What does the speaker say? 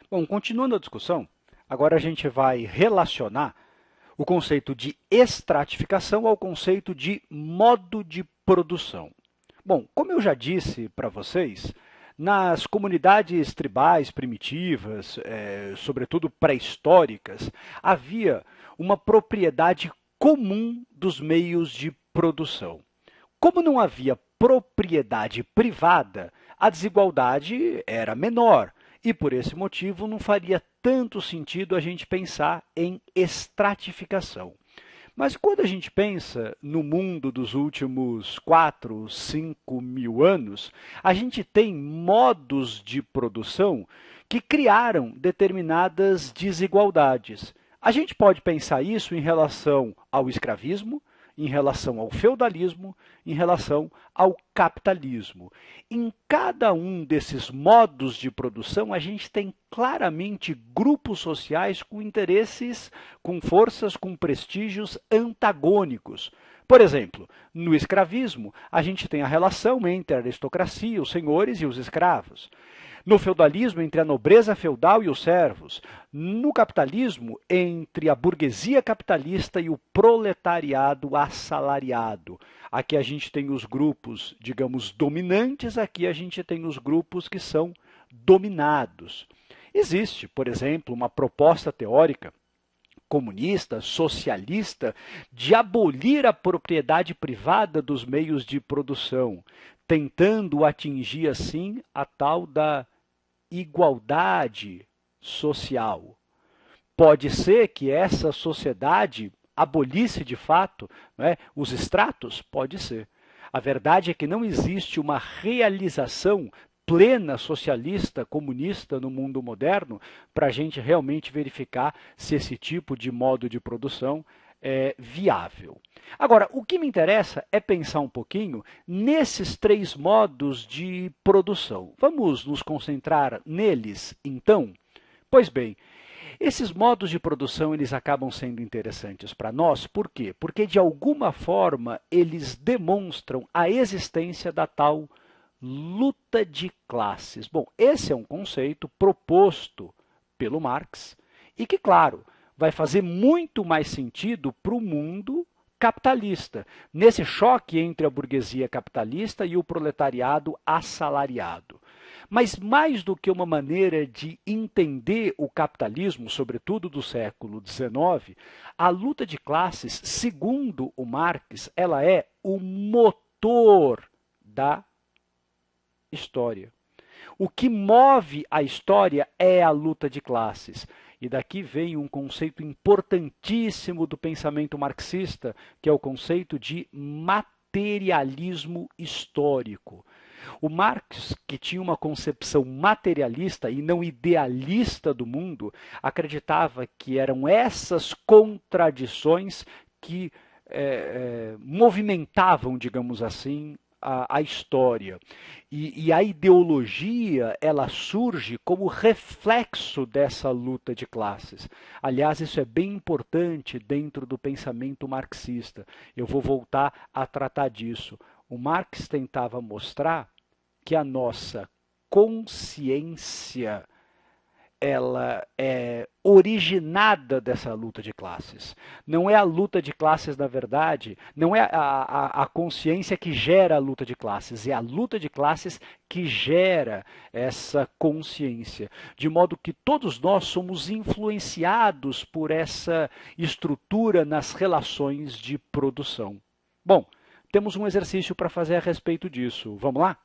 Bom, continuando a discussão, agora a gente vai relacionar o conceito de estratificação ao conceito de modo de produção. Bom, como eu já disse para vocês, nas comunidades tribais primitivas, sobretudo pré-históricas, havia uma propriedade comum dos meios de produção. Como não havia propriedade privada, a desigualdade era menor e, por esse motivo, não faria tanto sentido a gente pensar em estratificação. Mas quando a gente pensa no mundo dos últimos 4, 5 mil anos, a gente tem modos de produção que criaram determinadas desigualdades. A gente pode pensar isso em relação ao escravismo, em relação ao feudalismo, em relação ao capitalismo. Em cada um desses modos de produção, a gente tem claramente grupos sociais com interesses, com forças, com prestígios antagônicos. Por exemplo, no escravismo, a gente tem a relação entre a aristocracia, os senhores e os escravos. No feudalismo, entre a nobreza feudal e os servos. No capitalismo, entre a burguesia capitalista e o proletariado assalariado. Aqui a gente tem os grupos, digamos, dominantes, aqui a gente tem os grupos que são dominados. Existe, por exemplo, uma proposta teórica comunista, socialista, de abolir a propriedade privada dos meios de produção, tentando atingir, assim, a tal da igualdade social. Pode ser que essa sociedade abolisse de fato, né, os estratos? Pode ser. A verdade é que não existe uma realização plena socialista, comunista no mundo moderno para a gente realmente verificar se esse tipo de modo de produção é viável. Agora, o que me interessa é pensar um pouquinho nesses três modos de produção. Vamos nos concentrar neles, então? Pois bem, esses modos de produção eles acabam sendo interessantes para nós, por quê? Porque de alguma forma eles demonstram a existência da tal luta de classes. Bom, esse é um conceito proposto pelo Marx e que, claro, vai fazer muito mais sentido para o mundo capitalista, nesse choque entre a burguesia capitalista e o proletariado assalariado. Mas mais do que uma maneira de entender o capitalismo, sobretudo do século XIX, a luta de classes, segundo o Marx, ela é o motor da história. O que move a história é a luta de classes. E daqui vem um conceito importantíssimo do pensamento marxista, que é o conceito de materialismo histórico. O Marx, que tinha uma concepção materialista e não idealista do mundo, acreditava que eram essas contradições que movimentavam, digamos assim, a história. E a ideologia ela surge como reflexo dessa luta de classes. Aliás, isso é bem importante dentro do pensamento marxista. Eu vou voltar a tratar disso. O Marx tentava mostrar que a nossa consciência ela é originada dessa luta de classes. Não é a luta de classes, na verdade, não é a consciência que gera a luta de classes, é a luta de classes que gera essa consciência. De modo que todos nós somos influenciados por essa estrutura nas relações de produção. Bom, temos um exercício para fazer a respeito disso. Vamos lá?